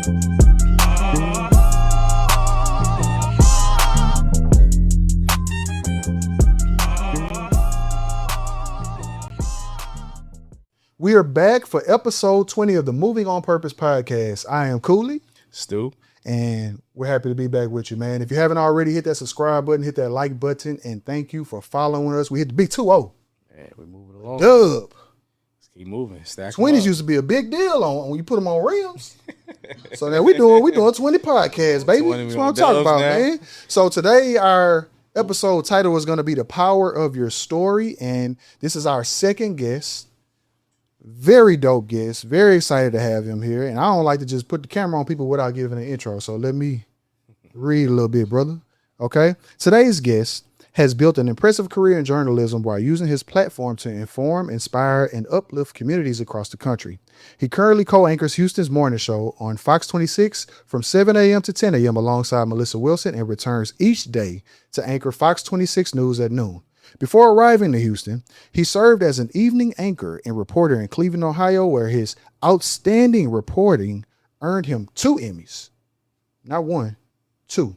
We are back for episode 20 of the Moving on Purpose podcast. I am Cooley. Stu. And we're happy to be back with you, man. If you haven't already, hit that subscribe button, hit that like button, and thank you for following us. We hit the B2O. Yeah, we're moving along. Dub. Let's keep moving. Stack 20s used to be a big deal when you put them on rims. So now we doing 20 podcasts, baby. That's what I'm talking about, man. So today our episode title is going to be The Power of Your Story. And this is our second guest. Very dope guest. Very excited to have him here. And I don't like to just put the camera on people without giving an intro. So let me read a little bit, brother. Okay. Today's guest has built an impressive career in journalism while using his platform to inform, inspire, and uplift communities across the country. He currently co-anchors Houston's morning show on Fox 26 from 7 a.m. to 10 a.m. alongside Melissa Wilson and returns each day to anchor Fox 26 News at noon. Before arriving to Houston, he served as an evening anchor and reporter in Cleveland, Ohio, where his outstanding reporting earned him 2 Emmys. Not 1, 2.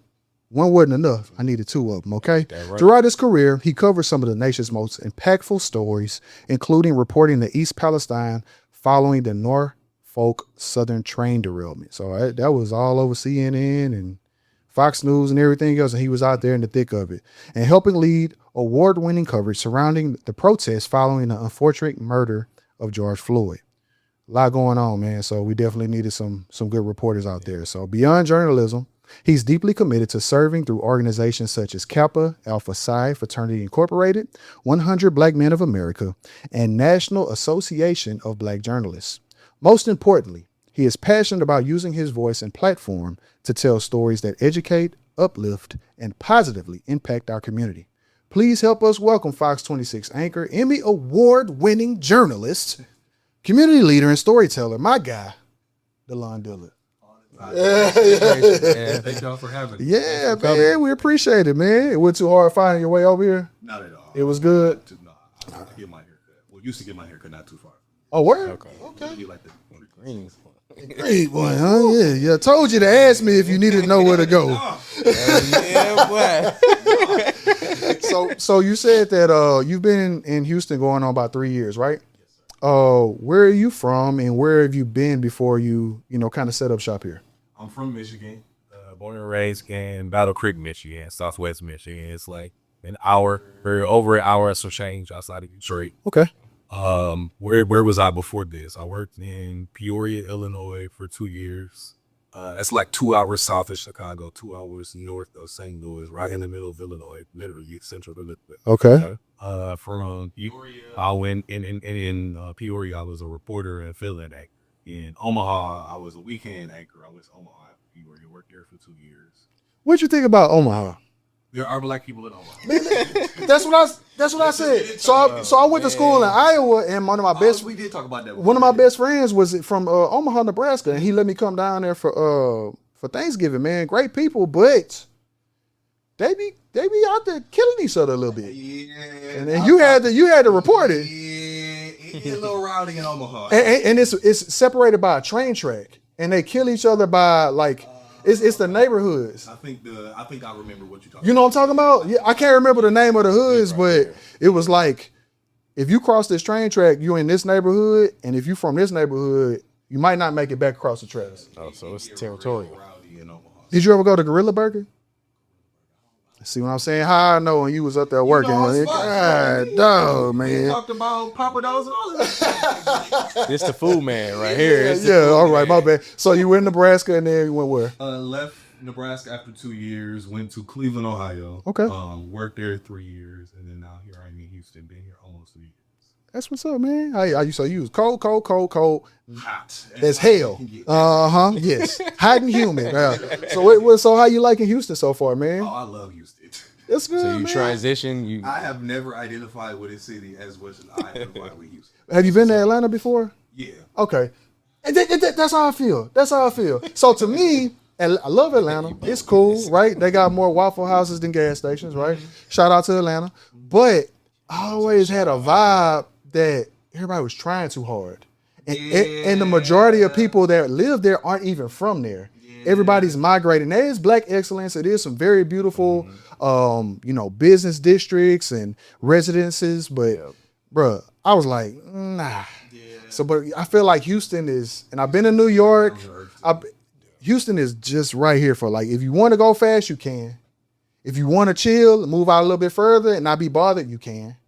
1 wasn't enough. I needed 2 of them, okay? Right. Throughout his career, he covered some of the nation's most impactful stories, including reporting the East Palestine following the Norfolk Southern train derailment. So that was all over CNN and Fox News and everything else, and he was out there in the thick of it. And helping lead award-winning coverage surrounding the protests following the unfortunate murder of George Floyd. A lot going on, man. So we definitely needed some good reporters out there. So beyond journalism, he's deeply committed to serving through organizations such as Kappa Alpha Psi Fraternity Incorporated, 100 Black Men of America, and National Association of Black Journalists. Most importantly, he is passionate about using his voice and platform to tell stories that educate, uplift, and positively impact our community. Please help us welcome Fox 26 anchor, Emmy award-winning journalist, community leader, and storyteller, my guy, DaLaun Dillard. Yeah, thank y'all for having me. Yeah, man, we appreciate it, man. It wasn't too hard finding your way over here? Not at all. It was good? No, I get my haircut. Well, used to get my haircut not too far. Oh, word? Okay. You like the green Great boy, huh? Yeah. Told you to ask me if you needed to know where to go. Yeah, boy. So you said that you've been in Houston going on about 3 years, right? Yes, sir. Where are you from and where have you been before you kind of set up shop here? I'm from Michigan. Born and raised in Battle Creek, Michigan, Southwest Michigan. It's like an hour, or over an hour or some change outside of Detroit. Okay. Where was I before this? I worked in Peoria, Illinois for 2 years. That's like 2 hours south of Chicago, 2 hours north of St. Louis, right in the middle of Illinois, literally central Illinois. Okay. From Peoria, I went in Peoria, I was a reporter and fill-in anchor. In Omaha, I was a weekend anchor. I was in Omaha, Peoria, worked there for 2 years. What'd you think about Omaha? There are Black people in Omaha. That's what I said. So I went to school in Iowa, and one of my best we did talk about that. One of my best friends was from Omaha, Nebraska, and he let me come down there for Thanksgiving. Man, great people, but they be out there killing each other a little bit. Yeah, and then you had to report it. Yeah, it's a little rowdy in Omaha, and it's separated by a train track, and they kill each other by like. It's the neighborhoods. I think I remember what you're talking about. You know what I'm talking about? Yeah, I can't remember the name of the hoods, but it was like, if you cross this train track, you're in this neighborhood, and if you're from this neighborhood, you might not make it back across the tracks. Oh, so it's territorial. Did you ever go to Gorilla Burger? See what I'm saying? How I know when you was up there working. God, dog, man. We talked about Papa Do's and all of that. This the food man right here. Yeah, all right, my bad. So you went to Nebraska and then you went where? Left Nebraska after 2 years, went to Cleveland, Ohio. Okay. Worked there 3 years, and then now here I am in Houston, been here almost 3 years. That's what's up, man. So you was cold. Hot. As hell. Yes. Hot and humid. So how you liking Houston so far, man? Oh, I love Houston. That's good. So you transition. I have never identified with this city as much as I identify with Houston. Have you been to Atlanta before? Yeah. Okay. And that's how I feel. So to me, I love Atlanta. It's cool, right? They got more Waffle Houses than gas stations, right? Shout out to Atlanta. But I always had a vibe that everybody was trying too hard. And the majority of people that live there aren't even from there. Everybody's migrating. There is black excellence. It is some very beautiful, business districts and residences. But, bruh, I was like, nah. So, but I feel like Houston is, and I've been to New York. Houston is just right here for like, if you want to go fast, you can. If you want to chill, move out a little bit further and not be bothered, you can.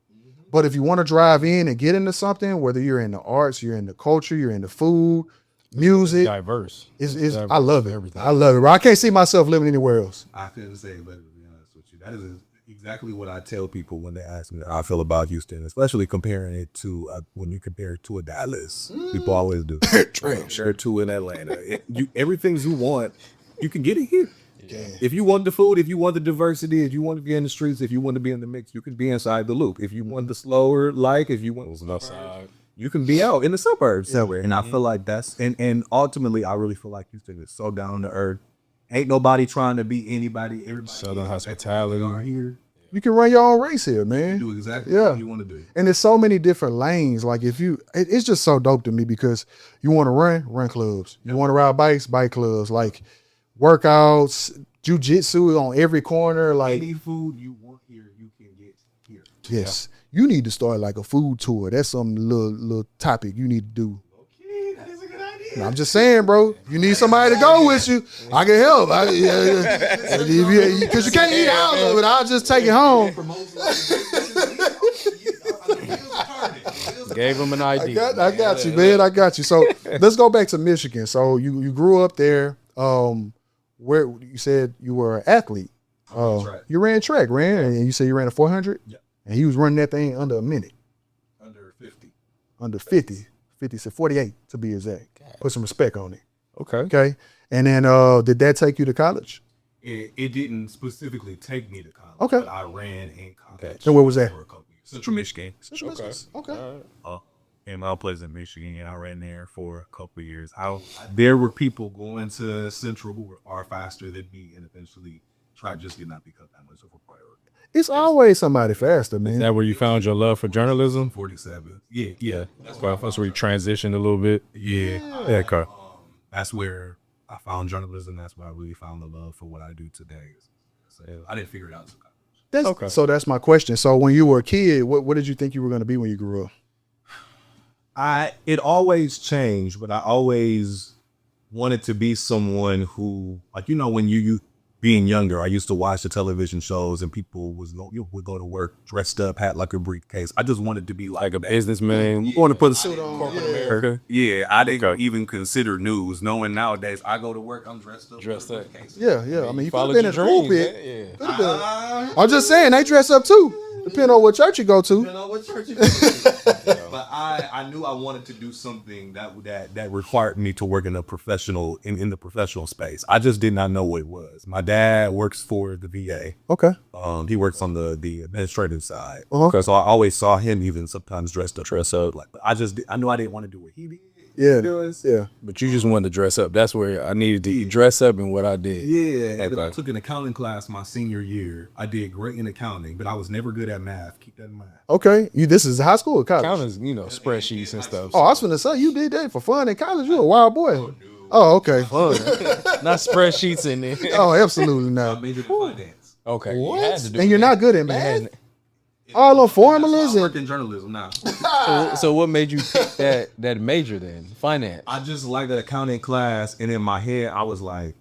But if you want to drive in and get into something, whether you're in the arts, you're in the culture, you're in the food, music, diverse. I love it. Everything. I love it. Bro. I can't see myself living anywhere else. I couldn't say it better, to be honest with you. That is exactly what I tell people when they ask me how I feel about Houston, especially comparing it to when you compare it to a Dallas. People always do. Compare it to in Atlanta. Everything you want, you can get it here. Yeah. If you want the food, if you want the diversity, if you want to be in the streets, if you want to be in the mix, you can be inside the loop. If you want the slower life, if you want outside, you can be out in the suburbs somewhere. And I feel like that's and ultimately I really feel like Houston is so down to earth. Ain't nobody trying to be anybody. Everybody Southern hospitality are here. You can run your own race here, man. Do exactly what you want to do. And there's so many different lanes. Like it's just so dope to me because you want to run clubs. You want to ride bikes, bike clubs. Like workouts, jiu-jitsu on every corner. Like any food you want here, you can get here. Yes. Yeah. You need to start like a food tour. That's some little topic you need to do. Okay, that is a good idea. I'm just saying, bro. You need somebody to go with you. I can help. Because you can't eat out of it. I'll just take it home. Gave him an idea. I got you, man. I got you. So let's go back to Michigan. So you grew up there. Where you said you were an athlete. You ran track, and you said you ran a 400? Yeah. And he was running that thing under a minute. Under 50. Under 50. 50 said 48 to be exact. God. Put some respect on it. Okay. And then did that take you to college? It didn't specifically take me to college. Okay. But I ran in college. And where was that? For a couple years. Central Michigan. Okay. In Mount Pleasant, Michigan, and I ran there for a couple of years. There were people going to Central who are faster than me, and eventually track just did not become that much of a priority. It's always somebody faster, man. Is that where you found your love for journalism? 47. Yeah. That's where you transitioned a little bit. Yeah. That's where I found journalism. That's where I really found the love for what I do today. So I didn't figure it out until college. So that's my question. So when you were a kid, what did you think you were going to be when you grew up? It always changed, but I always wanted to be someone who, like, when you being younger, I used to watch the television shows and people would go to work dressed up, had like a briefcase. I just wanted to be like a businessman. You want to put a suit on. Corporate America. Yeah, I didn't even consider news, knowing nowadays I go to work, I'm dressed up. Yeah. I mean, you could Followed have been in your the dreams, pulpit. Yeah. I'm just saying, they dress up too. Depending on what church you go to. But I knew I wanted to do something that required me to work in the professional space. I just did not know what it was. My dad works for the VA. Okay. He works on the administrative side. Uh-huh. So I always saw him even sometimes dress up. Like, but I knew I didn't want to do what he did. Yeah. But you just wanted to dress up. That's where I needed to dress up and what I did. Yeah. I took an accounting class my senior year. I did great in accounting, but I was never good at math. Keep that in mind. Okay. This is high school or college? Accounting's, spreadsheets and stuff. Oh, I was finna say, you did that for fun in college. You a wild boy. Oh, okay. Fun. Not spreadsheets in there. Oh, absolutely I not. majored in finance. Okay. What? You had to do And you're not good at math? All the formulas I work and in journalism now. So what made you pick that major then? Finance. I just liked the accounting class, and in my head I was like,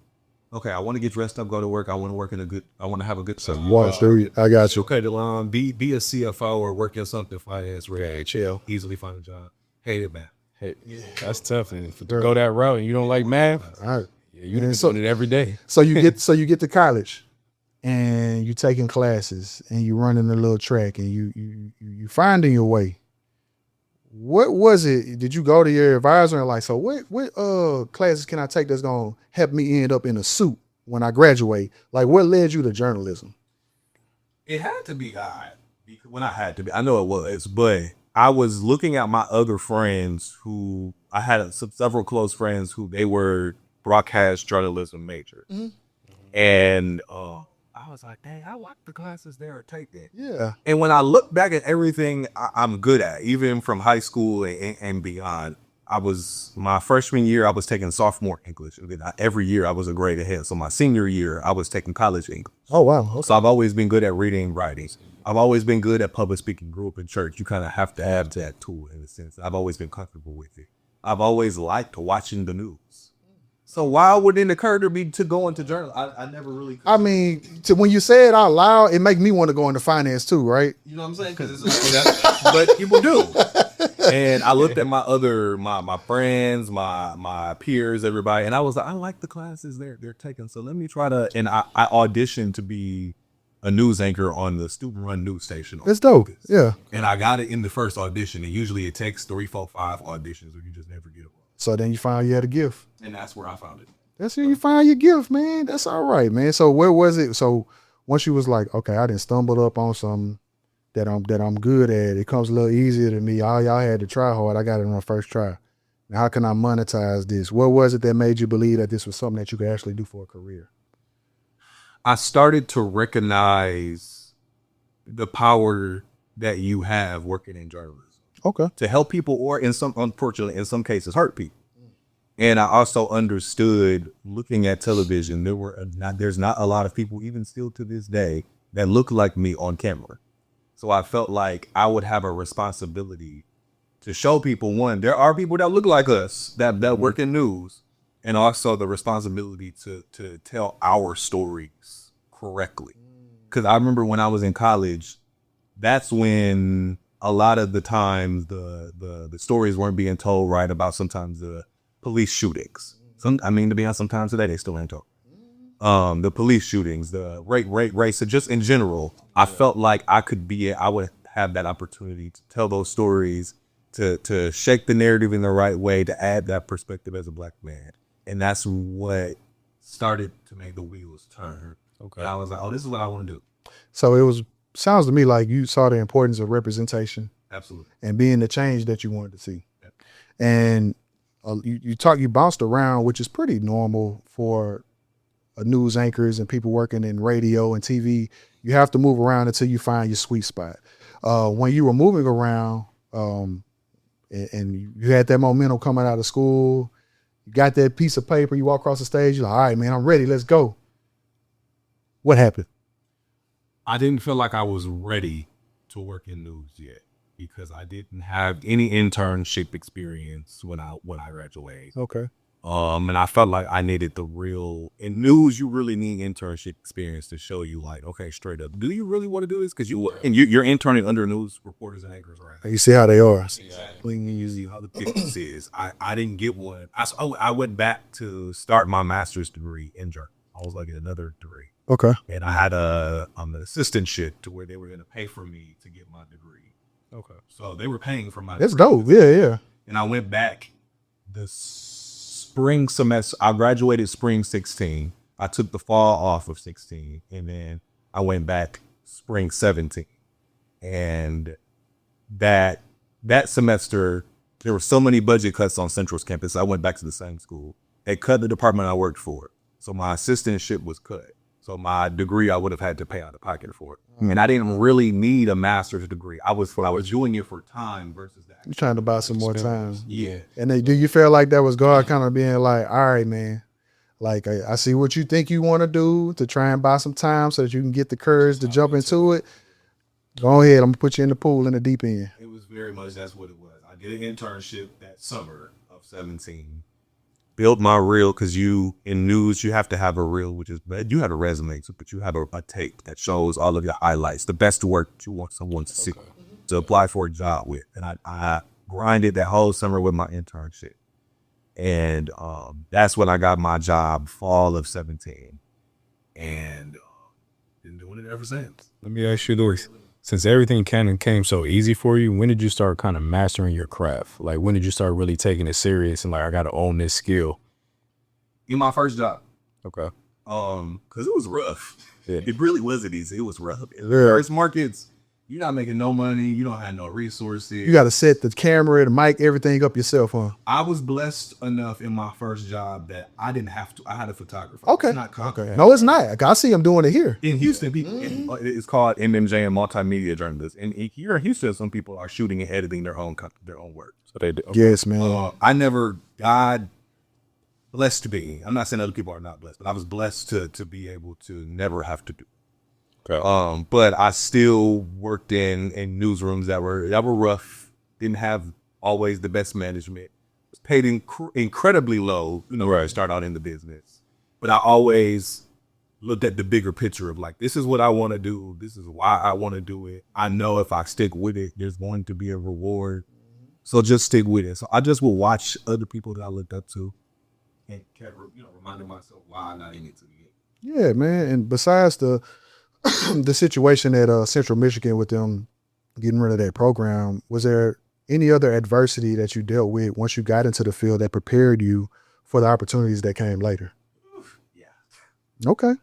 okay, I want to get dressed up, go to work. I want to work I want to have a good time. watch through. I got you. Okay, DaLaun, be a CFO or work in something finance where chill, easily find a job. Hated math. Hey, that's tough. And to go that route and you don't like math, All right. you didn't doing it every day. So you get to college and you taking classes and you running a little track and you finding your way. What was it? Did you go to your advisor and like, so what classes can I take that's gonna help me end up in a suit when I graduate? Like, what led you to journalism? It had to be God. I know it was, but I was looking at my other friends who I had several close friends who they were broadcast journalism majors. Mm-hmm. And I was like, dang, I like the classes there or take that. Yeah. And when I look back at everything I'm good at, even from high school and beyond, my freshman year, I was taking sophomore English. And then every year I was a grade ahead. So my senior year, I was taking college English. Oh, wow. Okay. So I've always been good at reading and writing. I've always been good at public speaking. Grew up in church. You kind of have to have that tool in a sense. I've always been comfortable with it. I've always liked watching the news. So why would it occur to me to go into journalism? I never really. I mean, when you say it out loud, it make me want to go into finance too, right? You know what I'm saying? Because but people do. And I looked at my friends, my peers, everybody, and I was like, I like the classes they're taking. So let me try to. And I auditioned to be a news anchor on the student-run news station. It's dope. Yeah. And I got it in the first audition. And usually it takes 3, 4, 5 auditions, or you just never get it. So then you found you had a gift. And that's where I found it. That's where you find your gift, man. That's all right, man. So where was it? So once you was like, okay, I didn't stumble up on something that I'm good at. It comes a little easier to me. All y'all had to try hard. I got it on the first try. Now, how can I monetize this? What was it that made you believe that this was something that you could actually do for a career? I started to recognize the power that you have working in journalism. Okay. To help people, or unfortunately, in some cases, hurt people. And I also understood, looking at television, there's not a lot of people, even still to this day, that look like me on camera. So I felt like I would have a responsibility to show people, one, there are people that look like us that work in news, and also the responsibility to tell our stories correctly. Because I remember when I was in college, that's when a lot of the times the stories weren't being told right about sometimes the police shootings. To be honest, sometimes today they still ain't told. The police shootings, the race, just in general, I felt like I would have that opportunity to tell those stories, to shake the narrative in the right way, to add that perspective as a Black man. And that's what started to make the wheels turn. Okay. And I was like, oh, this is what I want to do. So sounds to me like you saw the importance of representation. Absolutely. And being the change that you wanted to see. Yep. And you bounced around, which is pretty normal for news anchors and people working in radio and TV. You have to move around until you find your sweet spot. When you were moving around, and you had that momentum coming out of school, you got that piece of paper, you walk across the stage, you're like, all right, man, I'm ready, let's go. What happened? I didn't feel like I was ready to work in news yet, because I didn't have any internship experience when I graduated. Okay. And I felt like I needed in news, you really need internship experience to show you, like, okay, straight up, do you really want to do this? Because you're interning under news reporters and anchors, right? You see how they are. Exactly. You see how the business is. I didn't get one. I went back to start my master's degree in journalism. I was like, another degree. Okay. And I had an assistantship to where they were going to pay for me to get my degree. Okay. So they were paying for my That's degree. dope. Yeah. And I went back The spring semester, I graduated spring 16. I took the fall off of 16, and then I went back spring 17. And that semester, there were so many budget cuts on Central's campus. I went back to the same school. They cut the department I worked for. So my assistantship was cut. So my degree, I would have had to pay out of pocket for it. And I didn't really need a master's degree. I was doing it for time versus that. You're trying to buy some more time. Yeah. And do you feel like that was God kind of being like, all right, man, like I see what you think you want to do to try and buy some time so that you can get the courage to jump into it. Go ahead. I'm going to put you in the pool in the deep end. It was very much, that's what it was. I did an internship that summer of 17. Built my reel, because in news, you have to have a reel, which is, you have a resume, but you have a tape that shows all of your highlights, the best work you want someone to see, to apply for a job with. And I grinded that whole summer with my internship. And that's when I got my job, fall of 17. And been doing it ever since. Let me ask you this. Since everything kind of came so easy for you, when did you start kind of mastering your craft? Like, when did you start really taking it serious and like, I got to own this skill? In my first job. Okay. Because it was rough. Yeah. It really wasn't easy. It was rough. In Yeah. first markets, You're not making no money. You don't have no resources. You got to set the camera, the mic, everything up yourself, huh? I was blessed enough in my first job that I didn't have to. I had a photographer. Okay. It's not common. No, it's not. I see him doing it here. In Houston, people. It's called MMJ and multimedia journalists. And here in Houston, some people are shooting and editing their own work. So they do. Yes, man. God blessed me. I'm not saying other people are not blessed, but I was blessed to be able to never have to do. Okay. But I still worked in newsrooms that were rough. Didn't have always the best management. Was paid incredibly low. To start out in the business. But I always looked at the bigger picture of like, this is what I want to do. This is why I want to do it. I know if I stick with it, there's going to be a reward. So just stick with it. So I just will watch other people that I looked up to, And kept, reminding myself why I'm not in it to get. Yeah, man. And besides the situation at Central Michigan with them getting rid of that program, was there any other adversity that you dealt with once you got into the field that prepared you for the opportunities that came later? Yeah. Okay.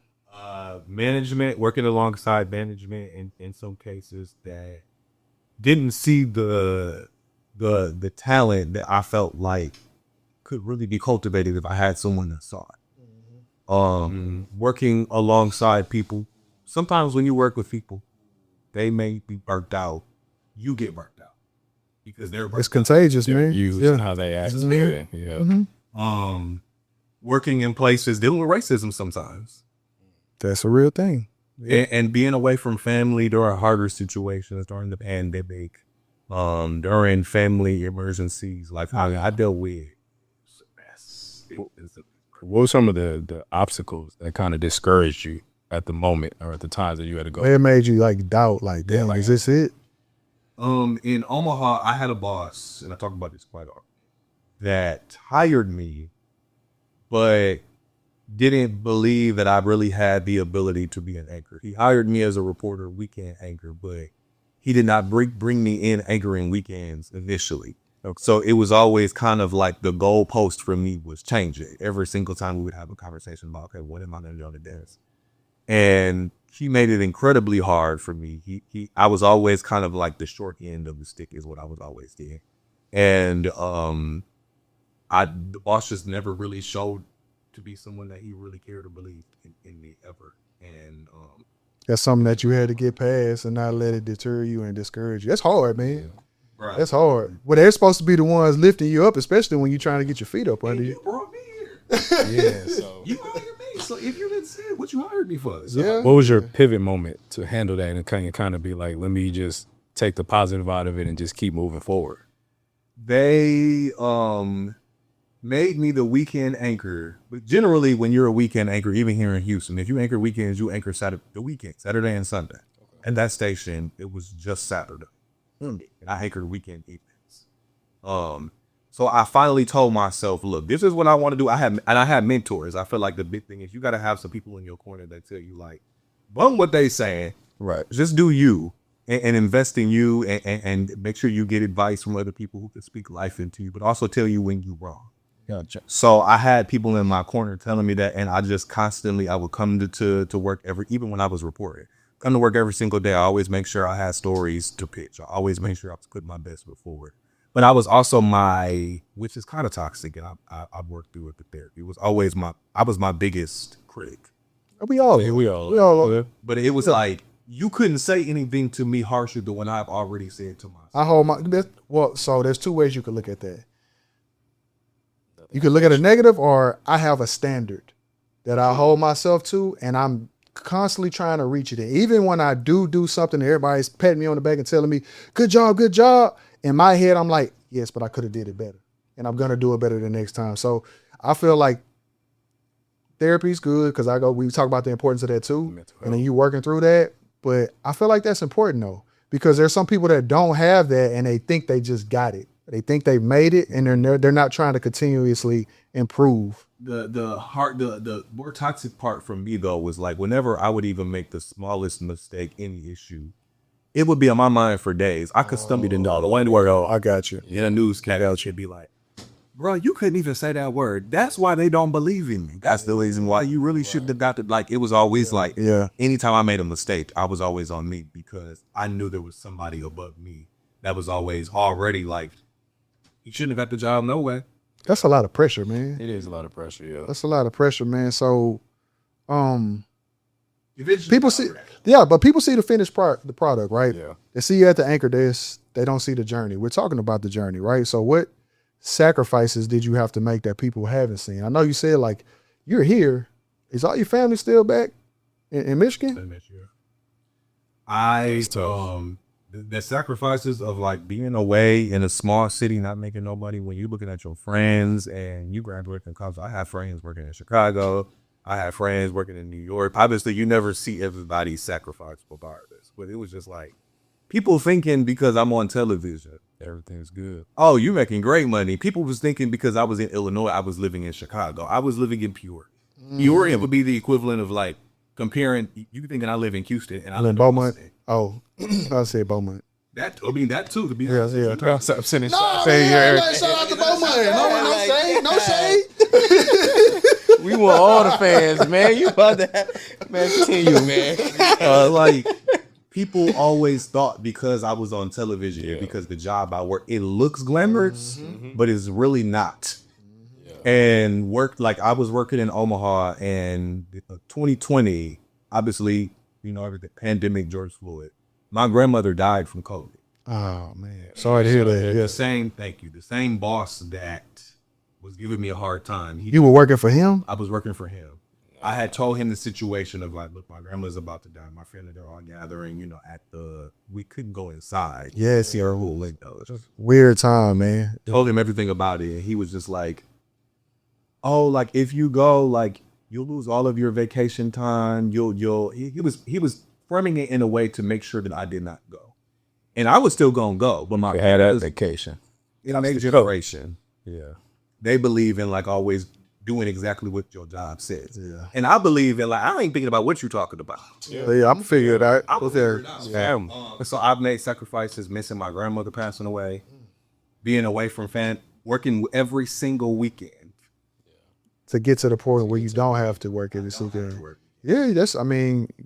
Management, working alongside management in some cases that didn't see the talent that I felt like could really be cultivated if I had someone that saw it. Working alongside people. Sometimes when you work with people, they may be burnt out. You get burnt out because they're burnt It's contagious, man. And how they act. Yeah. Working in places dealing with racism sometimes. That's a real thing. And being away from family during harder situations during the pandemic, during family emergencies, like how I dealt with. What were some of the obstacles that kind of discouraged you at the moment or at the times that you had to go? It made you like doubt, like, damn, is this it? In Omaha, I had a boss, and I talk about this quite often, that hired me, but didn't believe that I really had the ability to be an anchor. He hired me as a reporter, weekend anchor, but he did not bring me in anchoring weekends initially. Okay. So it was always kind of like the goalpost for me was changing. Every single time we would have a conversation about, okay, what am I going to do on the desk? And he made it incredibly hard for me. I was always kind of like the short end of the stick is what I was always doing. And the boss just never really showed to be someone that he really cared or believed in me ever. And That's something that you had to get past and not let it deter you and discourage you. That's hard, man. Yeah. Right. That's hard. Well, they're supposed to be the ones lifting you up, especially when you're trying to get your feet up under you. You brought me here. Yeah. So You hired me. So if you didn't say what you hired me for. So Yeah. what was your pivot moment to handle that and kind of be like, let me just take the positive out of it and just keep moving forward? they made me the weekend anchor. But generally, when you're a weekend anchor, even here in Houston, if you anchor weekends, you anchor the weekend, Saturday and Sunday. Okay. And that station, it was just Saturday. And I anchored weekend evenings. So I finally told myself, look, this is what I want to do. I had mentors. I feel like the big thing is you got to have some people in your corner that tell you, like, bum what they saying. Right. Just do you and invest in you and make sure you get advice from other people who can speak life into you, but also tell you when you're wrong. Gotcha. So I had people in my corner telling me that, and I just constantly, I would come to work even when I was reporting, come to work every single day. I always make sure I had stories to pitch. I always make sure I was putting my best foot forward. But I was also which is kind of toxic, and I've worked through it with therapy. It was always I was my biggest critic. We all are. But it was like, you couldn't say anything to me harsher than what I've already said to myself. I hold so there's two ways you could look at that. You could look at a negative, or I have a standard that I hold myself to, and I'm constantly trying to reach it. Even when I do something, everybody's patting me on the back and telling me, good job. In my head, I'm like, yes, but I could have did it better, and I'm gonna do it better the next time. So I feel like therapy's good because we talk about the importance of that too, and then you working through that. But I feel like that's important though, because there's some people that don't have that and they think they just got it. They think they've made it, and they're not trying to continuously improve. The more toxic part for me though was like, whenever I would even make the smallest mistake, any issue, it would be on my mind for days. I could stumble in the one where I got you. in a newscast, she'd be like, bro, you couldn't even say that word. That's why they don't believe in me. That's the reason why you really shouldn't have got to, like, it was always like, anytime I made a mistake, I was always on me because I knew there was somebody above me that was always already like, you shouldn't have got the job no way. That's a lot of pressure, man. It is a lot of pressure, yeah. That's a lot of pressure, man. So, people see, but people see the finished the product, right? Yeah. They see you at the anchor desk. They don't see the journey. We're talking about the journey, right? So, what sacrifices did you have to make that people haven't seen? I know you said like you're here. Is all your family still back in Michigan? The sacrifices of like being away in a small city, not making nobody, when you're looking at your friends and you graduate from college. I have friends working in Chicago. I have friends working in New York. Obviously, you never see everybody's sacrifice regardless, but it was just like people thinking because I'm on television, Everything's good. oh, you're making great money. People was thinking because I was in Illinois, I was living in Chicago. I was living in Peoria. Peoria would be the equivalent of like comparing, you thinking I live in Houston and I live in Beaumont. Austin. Oh, I said Beaumont. That too, to be Yeah. I'm sitting No, man, shout out to Beaumont. No shade. We want all the fans, man. You about to man, continue, man. Like people always thought because I was on television, because the job I work, it looks glamorous, but it's really not. And I was working in Omaha, and 2020, obviously, everything, pandemic, George Floyd. My grandmother died from COVID. Oh man, sorry to hear that. The same boss that was giving me a hard time. You were working for him? I was working for him. I had told him the situation of like, look, my grandma's about to die. My family, they're all gathering, we couldn't go inside. Yes, Sierra Hole Lake though. Weird time, man. Told him everything about it, and he was just like, oh, like if you go, like you'll lose all of your vacation time. He was framing it in a way to make sure that I did not go, and I was still gonna go, but my had that vacation. Next generation, Yeah. they believe in like always doing exactly what your job says. Yeah. And I believe in like, I ain't thinking about what you're talking about. Yeah, I'm gonna figure it out. So I've made sacrifices, missing my grandmother passing away, being away from working every single weekend. To get to the point where you don't have to work every single day. Yeah, you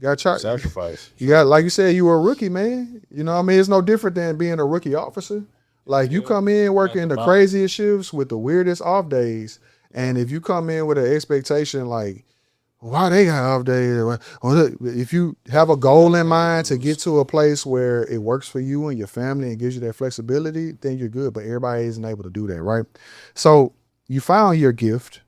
got charged. Sacrifice. You got, like you said, you were a rookie, man. You know what I mean? It's no different than being a rookie officer. Like you come in working the craziest shifts with the weirdest off days. And if you come in with an expectation like, why they got off days? Or if you have a goal in mind to get to a place where it works for you and your family and gives you that flexibility, then you're good. But everybody isn't able to do that, right? So you found your gift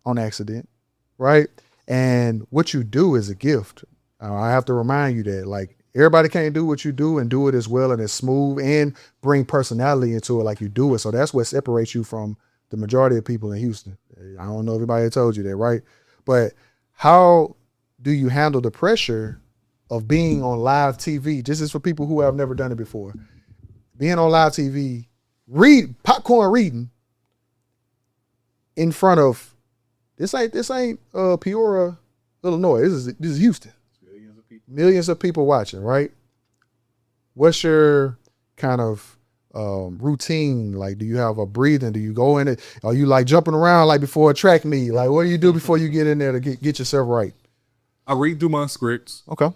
on accident, right? And what you do is a gift. I have to remind you that, like, everybody can't do what you do and do it as well and as smooth and bring personality into it like you do it. So that's what separates you from the majority of people in Houston. I don't know if everybody told you that, right? But how do you handle the pressure of being on live TV? This is for people who have never done it before. Being on live TV, popcorn reading in front of this ain't Peoria, Illinois. This is Houston. Millions of people watching, right? What's your kind of routine? Like, do you have a breathing? Do you go in it? Are you like jumping around like before a track meet? Like, what do you do before you get in there to get yourself right? I read through my scripts. Okay.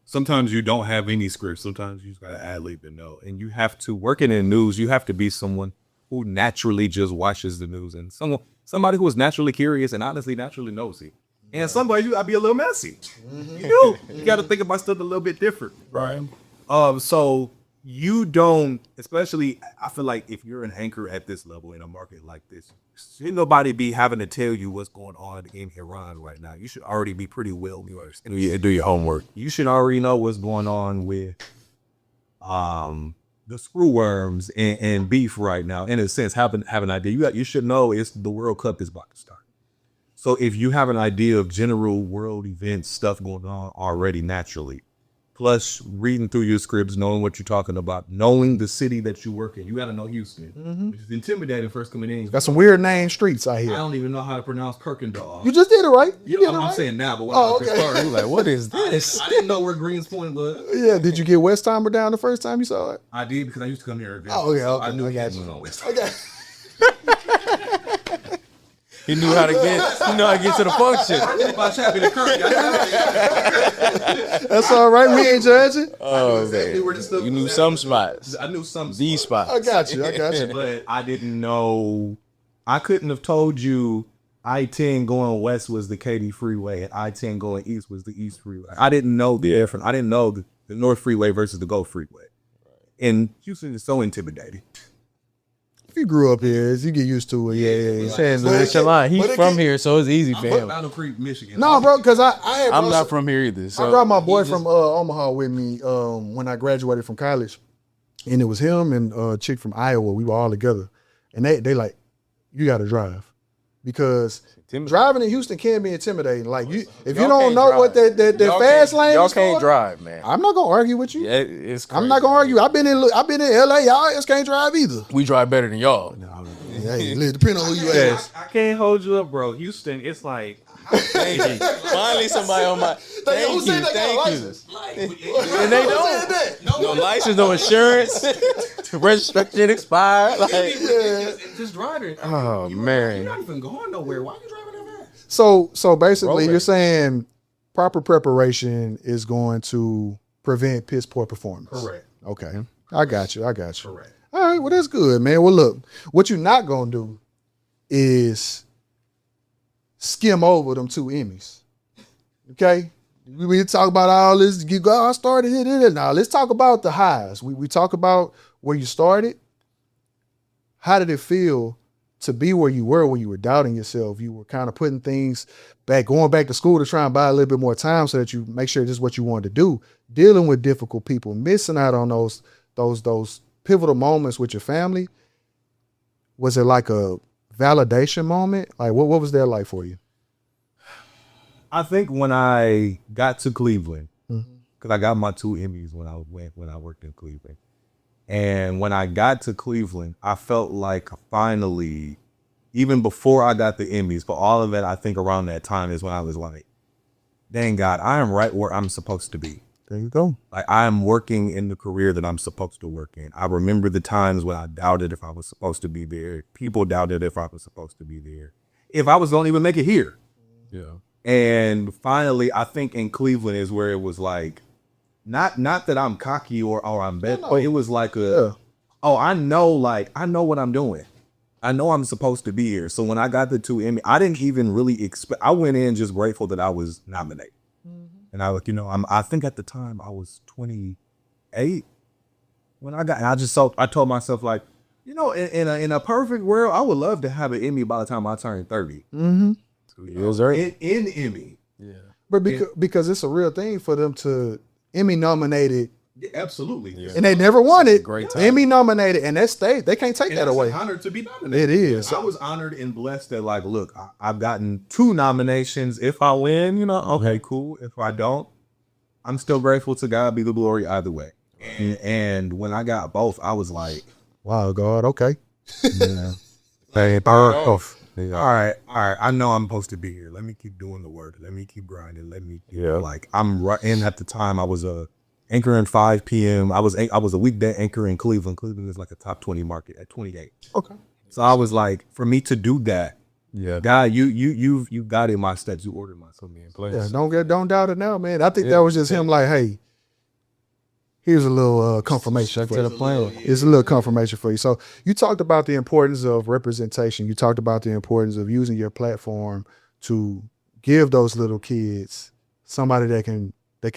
Sometimes you don't have any scripts. Sometimes you just gotta ad-lib and know. And you have to, working in news, you have to be someone who naturally just watches the news, and somebody who is naturally curious and honestly naturally nosy. And somebody, I'd be a little messy. You got to think about stuff a little bit different. Right. So you don't, especially, I feel like if you're an anchor at this level in a market like this, should nobody be having to tell you what's going on in Iran right now. You should already be pretty well versed and do your homework. You should already know what's going on with the screw worms and beef right now. In a sense, have an idea. You should know the World Cup is about to start. So if you have an idea of general world events, stuff going on already naturally, plus reading through your scripts, knowing what you're talking about, knowing the city that you work in, you got to know Houston, which is intimidating first coming in. Got some weird name streets out here. I don't even know how to pronounce Kirkendall. You just did it right. I'm saying now, but when okay. I started, Like, what is this? I didn't know where Greens Point was. Yeah. Did you get Westheimer down the first time you saw it? I did because I used to come here. Oh, yeah. Okay. I knew I got it you. was on West. Okay. He knew how to get to the function. That's all right. We ain't judging. Oh exactly man, where the stuff you knew was at. some spots. I knew some These spots. I got you. But I didn't know. I couldn't have told you I-10 going west was the Katy Freeway and I-10 going east was the East Freeway. I didn't know the difference. I didn't know the North Freeway versus the Gulf Freeway. And Houston is so intimidating. If you grew up here, you get used to it. Yeah. Saying But it Line, but he's it from can- here, so it's easy for But him. Mountain Creek, Michigan. No, bro, because I had I'm brought not some- from here either. So I brought my boy from Omaha with me when I graduated from college, and it was him and a chick from Iowa. We were all together, and they like, you got to drive because driving in Houston can be intimidating. Like if you don't can't know what drive. that Y'all fast lane y'all is can't for, drive, man. I'm not gonna argue with you. Yeah, it's crazy. I'm not gonna argue. I've been in LA. Y'all just can't drive either. We drive better than y'all. Yeah, depending on who you ask. I can't hold you up, bro. Houston, it's like Thank you. Finally, somebody on my. Who Thank said you. they got a Thank you. license? And they don't. No license, no insurance. Registration expired. Like, Just driving. oh You're man. not even going nowhere. Why are you driving that fast? So basically, Road you're rage. saying proper preparation is going to prevent piss poor performance. Correct. Okay, I got you. Correct. All right, well that's good, man. Well, look, what you're not gonna do is skim over them 2 Emmys. Okay, we talk about all this. You go, I started here. Now let's talk about the highs. We talk about where you started. How did it feel to be where you were when you were doubting yourself? You were kind of putting things back, going back to school to try and buy a little bit more time so that you make sure this is what you wanted to do. Dealing with difficult people, missing out on those pivotal moments with your family. Was it like a validation moment? Like what was that like for you? I think when I got to Cleveland, because I got my 2 Emmys when I worked in Cleveland, and when I got to Cleveland, I felt like finally, even before I got the Emmys, but all of it, I think around that time is when I was like, dang God, I am right where I'm supposed to be. There you go. Like I am working in the career that I'm supposed to work in. I remember the times when I doubted if I was supposed to be there. People doubted if I was supposed to be there. If I was going to even make it here. Yeah. And finally, I think in Cleveland is where it was like, not that I'm cocky or I'm better, but it was like I know what I'm doing. I know I'm supposed to be here. So when I got the 2 Emmy, I didn't even really expect. I went in just grateful that I was nominated. And I think at the time I was 28 when I got. And I told myself like, in a perfect world, I would love to have an Emmy by the time I turn 30. Mm-hmm. 2 years early. In Emmy. Yeah. But because it's a real thing for them to Emmy nominated, Yeah, absolutely. Yeah. and they never won it. great time. Emmy nominated, and that's they can't take And that it's away. an honor to be nominated. It is. I was honored and blessed that like, look, I've gotten 2 nominations. If I win, okay, cool. If I don't, I'm still grateful to God be the glory either way. And when I got both, I was like, Wow, God, okay. hey, all right. I know I'm supposed to be here. Let me keep doing the work. Let me keep grinding. Let me like I'm right. And at the time, I was anchoring 5 p.m. I was a weekday anchor in Cleveland. Cleveland is like a top 20 market at 28. Okay. So I was like, for me to do that, Yeah. God, you got in my steps. You ordered my steps. Put me in place. Yeah, don't doubt it now, man. I think that was just him like, hey, here's a little confirmation. Check to the plan. It's a little confirmation for you. So you talked about the importance of representation. You talked about the importance of using your platform to give those little kids somebody that can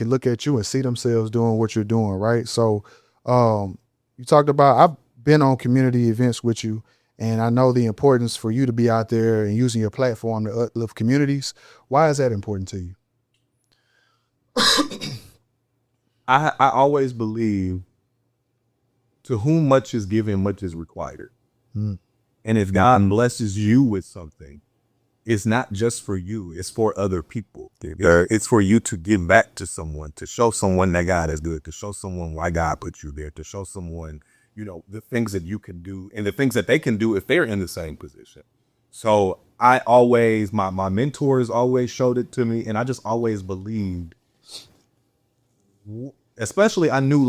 look at you and see themselves doing what you're doing, right? So you talked about, I've been on community events with you, and I know the importance for you to be out there and using your platform to uplift communities. Why is that important to you? I always believe to whom much is given, much is required. Mm. And if God blesses you with something, it's not just for you, it's for other people. It's for you to give back to someone, to show someone that God is good, to show someone why God put you there, to show someone, the things that you can do and the things that they can do if they're in the same position. So I always, my mentors always showed it to me, and I just always believed, especially I knew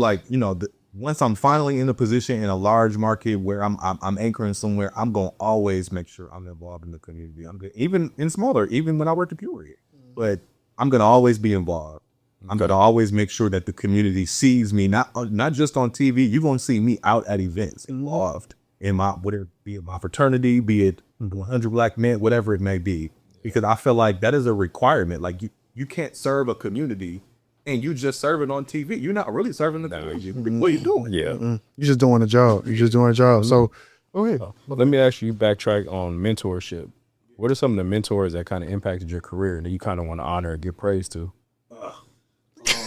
once I'm finally in a position in a large market where I'm anchoring somewhere, I'm gonna always make sure I'm involved in the community. I'm good, even in smaller, even when I work at Peoria, but I'm gonna always be involved. I'm gonna always make sure that the community sees me, not just on TV. You're gonna see me out at events, involved in my, whether it be it my fraternity, be it 100 Black Men, whatever it may be, because I feel like that is a requirement. Like you can't serve a community and you just serve it on TV. You're not really serving the community. What are you doing? Yeah. You're just doing a job. You're just doing a job. So, go ahead. Well, let me ask you, backtrack on mentorship. What are some of the mentors that kind of impacted your career that you kind of want to honor and give praise to?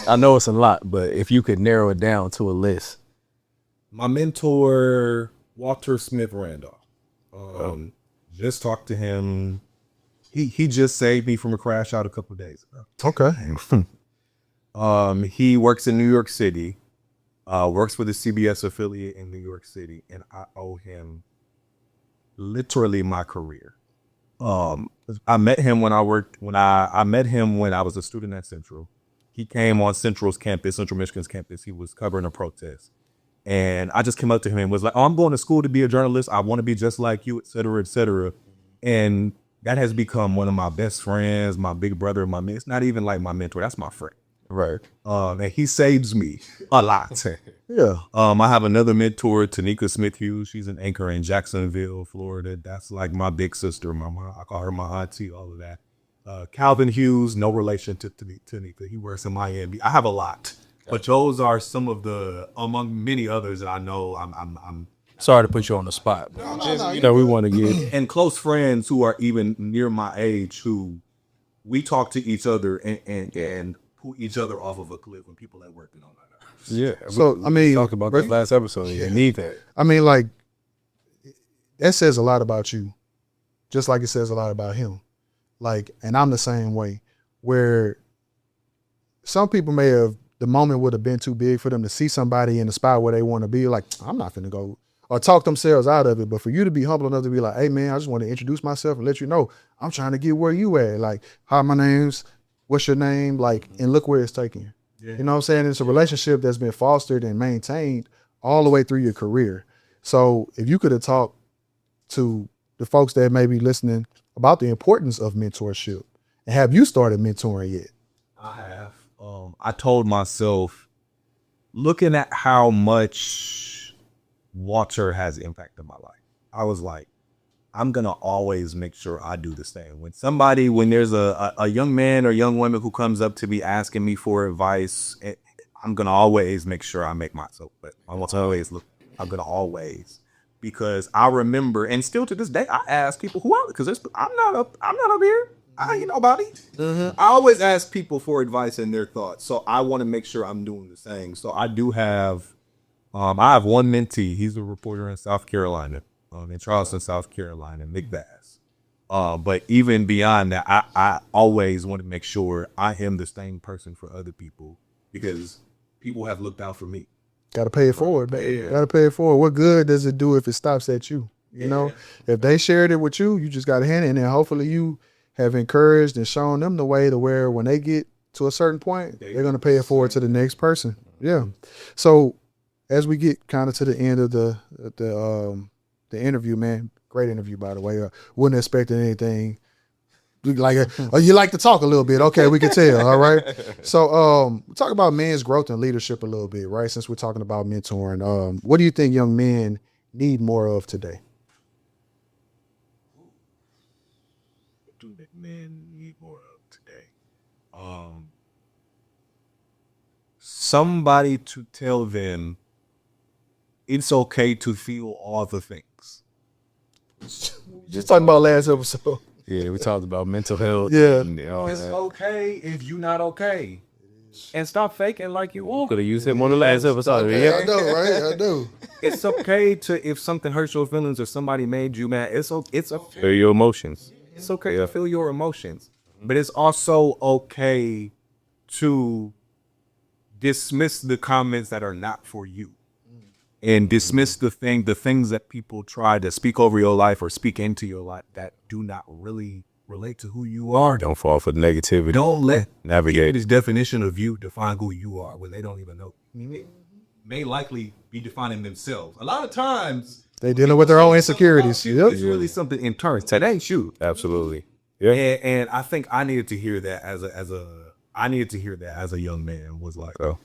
I know it's a lot, but if you could narrow it down to a list. My mentor, Walter Smith Randolph. Just talked to him. He just saved me from a crash out a couple of days ago. Okay. He works in New York City, works for the CBS affiliate in New York City, and I owe him literally my career. I met him when I met him when I was a student at Central. He came on Central's campus, Central Michigan's campus. He was covering a protest. And I just came up to him and was like, oh, I'm going to school to be a journalist. I want to be just like you, et cetera, et cetera. And that has become one of my best friends, my big brother, it's not even like my mentor. That's my friend. Right. And he saves me a lot. Yeah. I have another mentor, Tanika Smith Hughes. She's an anchor in Jacksonville, Florida. That's like my big sister, my mom. I call her my auntie, all of that. Calvin Hughes, no relation to Tanika. He works in Miami. I have a lot, but those are some of the, among many others that I know. I'm Sorry to put you on the spot. But we want to get and close friends who are even near my age who we talk to each other and pull each other off of a cliff when people ain't working on that. Yeah. So, I mean, Talked about that last episode. You need that. I mean, like, that says a lot about you, just like it says a lot about him. Like, and I'm the same way, where some people may have, the moment would have been too big for them to see somebody in the spot where they want to be. Like, I'm not finna go, or talk themselves out of it. But for you to be humble enough to be like, hey, man, I just want to introduce myself and let you know I'm trying to get where you at. Like, hi, my name's, what's your name? Like, and look where it's taking you. Yeah. You know what I'm saying? It's a relationship that's been fostered and maintained all the way through your career. So if you could have talked to the folks that may be listening about the importance of mentorship, and have you started mentoring yet? I have. I told myself, looking at how much Walter has impacted my life, I was like, I'm going to always make sure I do the same. When there's a young man or young woman who comes up to me asking me for advice, I'm going to always make sure I make myself, but I'm going to always, because I remember, and still to this day, I ask people who are, because I'm not up here. I ain't nobody. I always ask people for advice and their thoughts. So I want to make sure I'm doing the same. So I do have, I have one mentee. He's a reporter in South Carolina, in Charleston, South Carolina, Nick Bass. But even beyond that, I always want to make sure I am the same person for other people, because people have looked out for me. Got to pay it forward, baby. Yeah. Got to pay it forward. What good does it do if it stops at you? You know, if they shared it with you, you just got to hand it, and then hopefully you have encouraged and shown them the way to where when they get to a certain point, they're going to pay it forward to the next person. Yeah. So as we get kind of to the end of the interview, man, great interview, by the way. Wouldn't expect anything like, you like to talk a little bit. Okay, we can tell. All right. So we'll talk about men's growth and leadership a little bit, right? Since we're talking about mentoring, what do you think young men need more of today? What do men need more of today? Somebody to tell them it's okay to feel all the things. Just talking about last episode. Yeah, we talked about mental health. Yeah. It's okay if you're not okay. And stop faking like you are. Could have used him on the last episode. Okay, yeah. I know, right? I do. It's okay to, if something hurts your feelings or somebody made you mad, it's okay. Feel your emotions. It's okay to feel your emotions. But it's also okay to dismiss the comments that are not for you. And dismiss the things that people try to speak over your life or speak into your life that do not really relate to who you are. Don't fall for the negativity. Don't let navigate this definition of you define who you are when they don't even know. may likely be defining themselves. A lot of times They dealing with their own insecurities. Yep. It's really something internal. That ain't you. Absolutely. And I think I needed to hear that as a young man. Was like, So,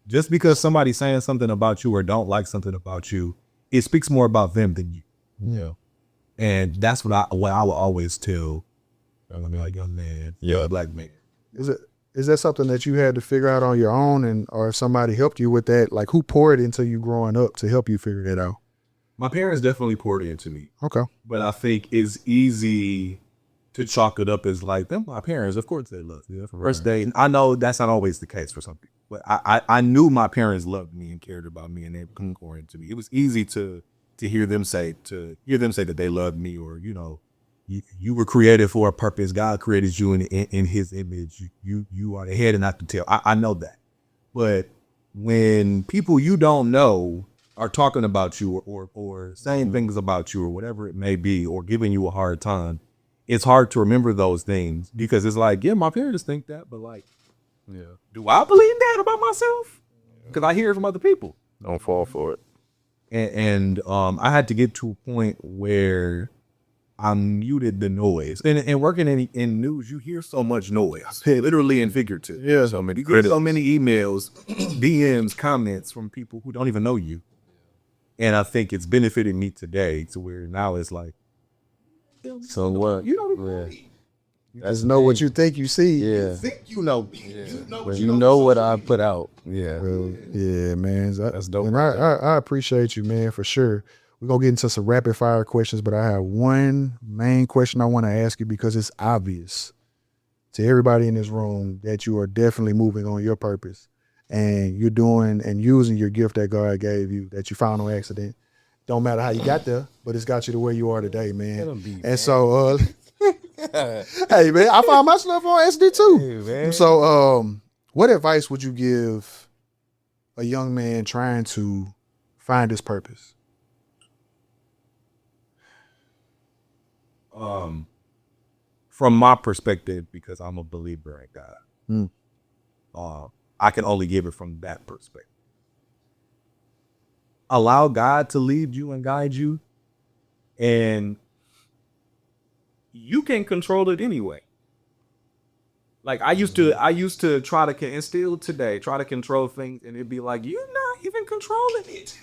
just because somebody's saying something about you or don't like something about you, it speaks more about them than you. Yeah. And that's what I will always tell. Like young man, black man. Is that something that you had to figure out on your own, or if somebody helped you with that? Like, who poured into you growing up to help you figure that out? My parents definitely poured into me, Okay. but I think it's easy to chalk it up as like, them my parents, of course they love you. First day, I know that's not always the case for some people, but I knew my parents loved me and cared about me, and they poured into me. It was easy to hear them say that they loved me, or you were created for a purpose. God created you in His image. You are the head and not the tail. I know that, but when people you don't know are talking about you or saying things about you or whatever it may be, or giving you a hard time, it's hard to remember those things, because it's like, yeah, my parents think that, but like, do I believe that about myself? Because I hear it from other people. Don't fall for it. And I had to get to a point where I muted the noise. And working in news, you hear so much noise, literally and figurative. Yeah. So many, you get so many emails, DMs, comments from people who don't even know you. And I think it's benefited me today to where now it's like, So what? you don't even know me. That's know what you think you see. Yeah. You think you know me. But you know what I put out. Yeah. Well, yeah, man. That's dope. And I appreciate you, man, for sure. We're going to get into some rapid fire questions, but I have one main question I want to ask you, because it's obvious to everybody in this room that you are definitely moving on your purpose, and you're doing and using your gift that God gave you, that you found on accident. Don't matter how you got there, but it's got you to where you are today, man. And so, hey, man, I found myself on accident too. Hey, man. So, what advice would you give a young man trying to find his purpose? From my perspective, because I'm a believer in God, I can only give it from that perspective. Allow God to lead you and guide you, and you can control it anyway. Like I used to try to instill today, try to control things, and it'd be like, you're not even controlling it.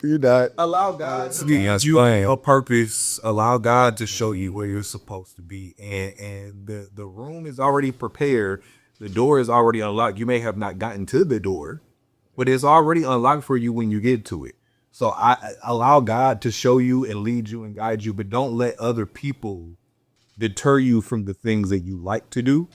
You're not. Allow God to be you a purpose. Allow God to show you where you're supposed to be, and the room is already prepared. The door is already unlocked. You may have not gotten to the door, but it's already unlocked for you when you get to it. So I allow God to show you and lead you and guide you, but don't let other people deter you from the things that you like to do.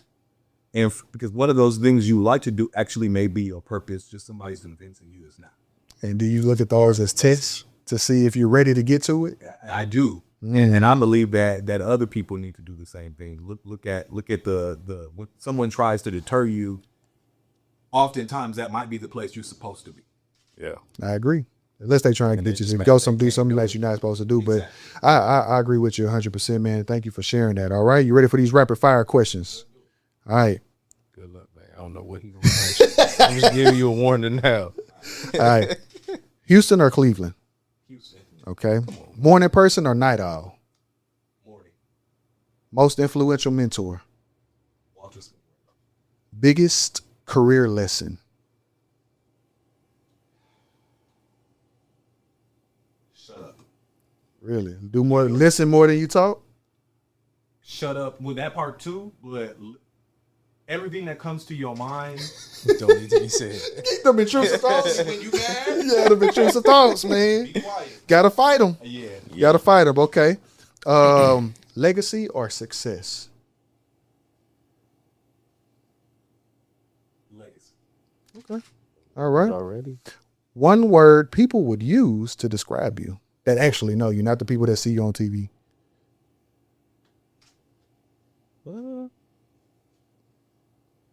And because one of those things you like to do actually may be your purpose, just somebody's convincing you it's not. And do you look at those as tests to see if you're ready to get to it? I do. And I believe that other people need to do the same thing. Look at the when someone tries to deter you, oftentimes that might be the place you're supposed to be. Yeah. I agree. Unless they try and get you to do something that you're not supposed to do. But I agree with you 100%, man. Thank you for sharing that. All right. You ready for these rapid fire questions? All right. Good luck, man. I don't know what he's going to say. I'm just giving you a warning now. All right. Houston or Cleveland? Houston. Okay. Morning person or night owl? Morning. Most influential mentor? Walter Smith. Biggest career lesson? Shut up. Really? Listen more than you talk? Shut up with that part too, but everything that comes to your mind. Don't need to be said. Keep them intrusive thoughts. When you mad, Yeah, them intrusive thoughts, man. be quiet. Gotta fight them. Yeah. Gotta fight them. Okay. Legacy or success? Legacy. Okay. All right. Already? One word people would use to describe you that actually know you, not the people that see you on TV.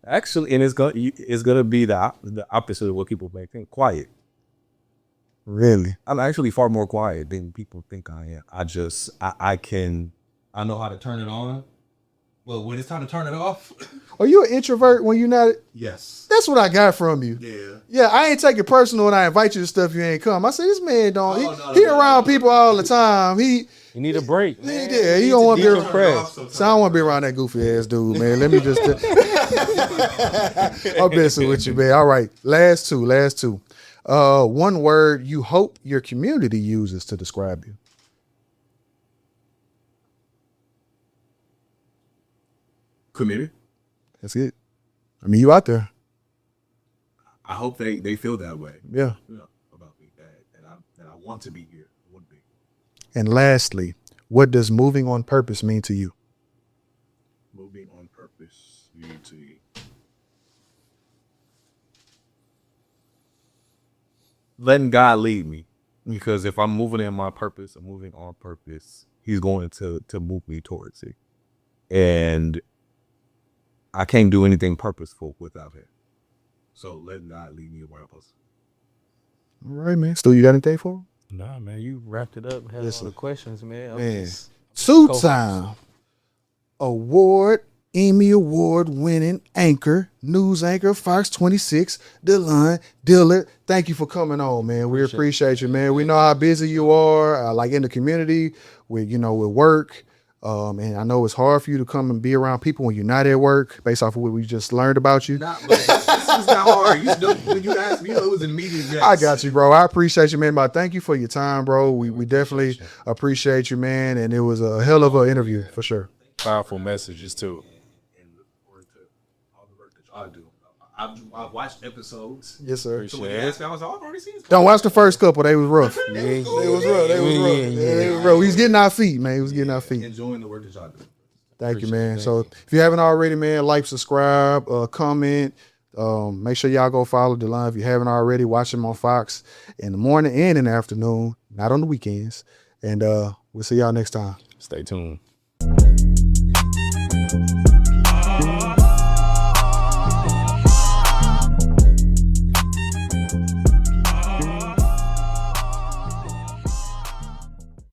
Actually, and it's gonna be the opposite of what people may think. Quiet. Really? I'm actually far more quiet than people think I am. I know how to turn it on, Well, when it's time to turn it off. Are you an introvert when you're not? Yes. That's what I got from you. Yeah. Yeah, I ain't take it personal when I invite you to stuff you ain't come. I say this man don't. Oh, He around people all the time. He You need a break. yeah, he don't want to be decompress. So I don't want to be around that goofy ass dude, man. Let me just. I'm messing with you, man. All right, last two. One word you hope your community uses to describe you. Committed. That's it. I mean, you out there. I hope they feel that way. Yeah. About me, that I want to be here. I want to be. And lastly, what does moving on purpose mean to you? Moving on purpose mean to you. Letting God lead me, because if I'm moving in my purpose, I'm moving on purpose. He's going to move me towards it, and I can't do anything purposeful without him. So letting God lead me where I'm supposed to. All right, man. Stu, you got anything for him? Nah, man, you wrapped it up. Had all the questions, man. Man. Two time Emmy Award winning anchor, news anchor, Fox 26, DaLaun, Dillard. Thank you for coming on, man. We appreciate you, man. We know how busy you are, like in the community, with work. And I know it's hard for you to come and be around people when you're not at work, based off of what we just learned about you. This is not hard. When you asked me, it was immediate. Yes. I got you, bro. I appreciate you, man. But thank you for your time, bro. We definitely appreciate you, man. And it was a hell of an interview for sure. Powerful messages too. And look forward to all the work that y'all do. I've watched episodes. Yes, sir. So when you asked me, I was like, I've already seen this. Don't watch the first couple. They was rough. They was rough. He's getting our feet, man. He was getting our feet. Enjoying the work that y'all do. Thank you, man. So if you haven't already, man, like, subscribe, comment. Make sure y'all go follow DaLaun if you haven't already. Watch him on Fox in the morning and in the afternoon, not on the weekends. And we'll see y'all next time. Stay tuned.